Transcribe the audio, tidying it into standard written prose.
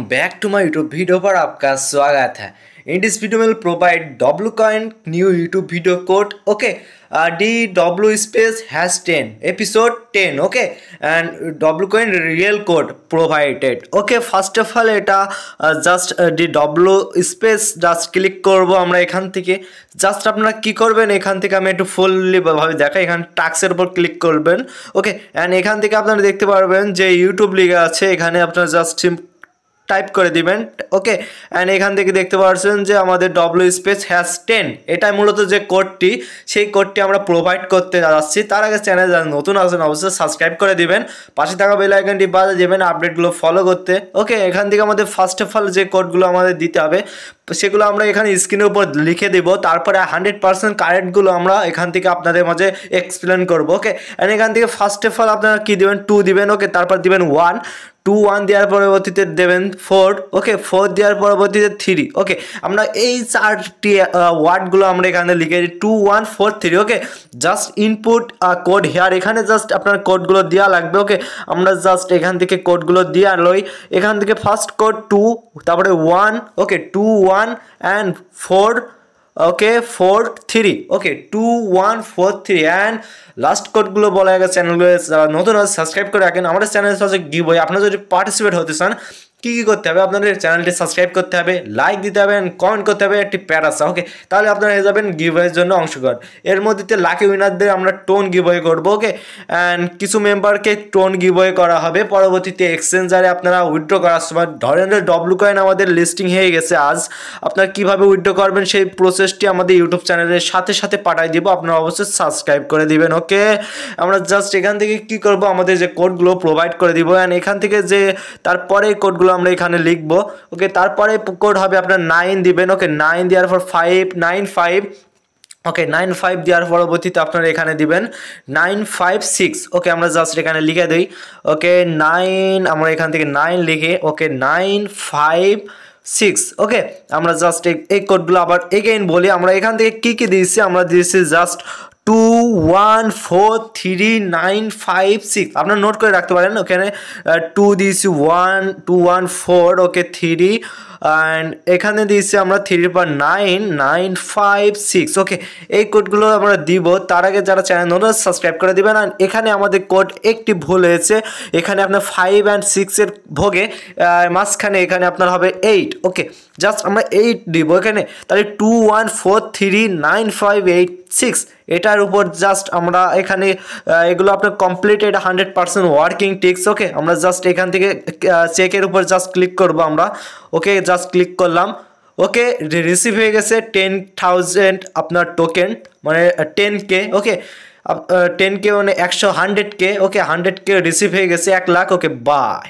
Back to my YouTube video पर आपका स्वागत है। इन दिस वीडियो में provide WCoin new YouTube video code okay DW space #10 episode 10 okay and WCoin real code provided okay. First of all এটা just DW space just click করব আমরা এখান থেকে। জাস্ট আপনারা কি করবেন, এখান থেকে আমি একটু ফুললি ভাবে দেখাই। এখানে টাস্কের উপর ক্লিক করবেন ওকে এন্ড এখান থেকে আপনারা দেখতে পারবেন যে ইউটিউব লেখা আছে, এখানে আপনারা জাস্ট টাইপ করে দিবেন ওকে এন্ড এখান থেকে দেখতে পাচ্ছেন যে আমাদের W space#10 এটাই মূলত যে কোডটি, সেই কোডটি আমরা প্রোভাইড করতে যাচ্ছি। তার আগে চ্যানেল যারা নতুন আছেন অবশ্যই সাবস্ক্রাইব করে দিবেন, পাশে থাকা বেল আইকনটি বাজিয়ে দিবেন আপডেটগুলো ফলো করতে ওকে। এখান থেকে আমাদের ফার্স্ট অফ অল যে কোডগুলো আমাদের দিতে হবে সেগুলো আমরা এখানে স্ক্রিনের উপর লিখে দেব, তারপরে 100% কারেক্টগুলো আমরা এখান থেকে আপনাদের মাঝে এক্সপ্লেন করব ওকে এন্ড এখান থেকে ফার্স্ট অফ অল আপনারা কি দিবেন 2 দিবেন ওকে, তারপর দিবেন 1 দেওয়ার পরবর্তীতে দেবেন 4 ওকে, 4 দেওয়ার পরবর্তীতে 3 ওকে। আমরা এই চারটি ওয়ার্ডগুলো আমরা এখানে লিখে দিই 2143 ওকে। জাস্ট ইনপুট কোড হেয়ার, এখানে জাস্ট আপনার কোডগুলো দেওয়া লাগবে ওকে। আমরা জাস্ট এখান থেকে কোডগুলো দিয়ে লই। এখান থেকে ফার্স্ট কোড 2, তারপরে 1 okay 2 1 and 4 okay 4 3 okay 2 1 4 3 and last কোডগুলো বলা গেছে। চ্যানেলগুলো যারা নতুন আছে সাবস্ক্রাইব করে রাখেন। আমাদের চ্যানেলের সাথে গিভওয়ে, আপনারা যদি পার্টিসিপেট হতে চান কী করতে হবে, আপনাদের চ্যানেলটি সাবস্ক্রাইব করতে হবে, লাইক দিতে হবে, কমেন্ট করতে হবে একটি প্যারাসা ওকে, তাহলে আপনারা হয়ে যাবেন গিভওয়ের জন্য অংশগ্রহণ। এর মধ্যে লাকি উইনারদের আমরা টোন গিভওয়ে করবো ওকে অ্যান্ড কিছু মেম্বারকে টোন গিভওয়ে করা হবে। পরবর্তীতে এক্সচেঞ্জারে আপনারা উইথড্র করার সময় ধরেন WCoin আমাদের লিস্টিং হয়ে গেছে আজ, আপনারা কীভাবে উইথড্র করবেন সেই প্রসেসটি আমাদের ইউটিউব চ্যানেলের সাথে সাথে পাঠিয়ে দিব, আপনারা অবশ্যই সাবস্ক্রাইব করে দিবেন ওকে। আমরা জাস্ট এখান থেকে কি করব, আমাদের যে কোডগুলো প্রোভাইড করে দিব অ্যান্ড এখান থেকে যে তারপরে কোডগুলো আমরা এখানে লিখব ওকে। তারপরে কোড হবে আপনার 9 দিবেন ওকে, 9 দেওয়ার পর 595 ওকে 95 দেওয়ার পরবর্তীতে আপনারা এখানে দিবেন 956 ওকে। আমরা জাস্ট এখানে লিখে দিই ওকে 9, আমরা এখান থেকে 9 লিখে ওকে 956 ওকে। আমরা জাস্ট এই কোডগুলো আবার এগেইন বলি। আমরা এখান থেকে কি দিয়েছি, আমরা দিয়েছি জাস্ট 214395 আপনারা নোট করে রাখতে পারেন। ওখানে 2 দিয়েছি 1214 ওকে 3 অ্যান্ড এখানে দিয়েছি আমরা 3 পর 9956 ওকে। এই কোডগুলো আমরা দিব। তার আগে যারা চ্যানেল নতুন সাবস্ক্রাইব করে দিবেন। আর এখানে আমাদের কোড একটি ভুল হয়েছে, এখানে আপনার 5 and 6 এর ভোগে মাঝখানে এখানে আপনার হবে 8 ওকে। জাস্ট আমরা 8 দিব এখানে, তাহলে 21439586 এটার উপর জাস্ট আমরা এখানে এগুলো আপনার কমপ্লিট, এটা 100% ওয়ার্কিং টিক্স ওকে। আমরা জাস্ট এখান থেকে চেকের উপর জাস্ট ক্লিক করব আমরা ওকে, জাস্ট ক্লিক করলাম ওকে। রিসিভ হয়ে গেছে 10,000 আপনার টোকেন, মানে 10K ওকে 10K মানে 100K ওকে, 100K রিসিভ হয়ে গেছে 1 লাখ ওকে। বাই।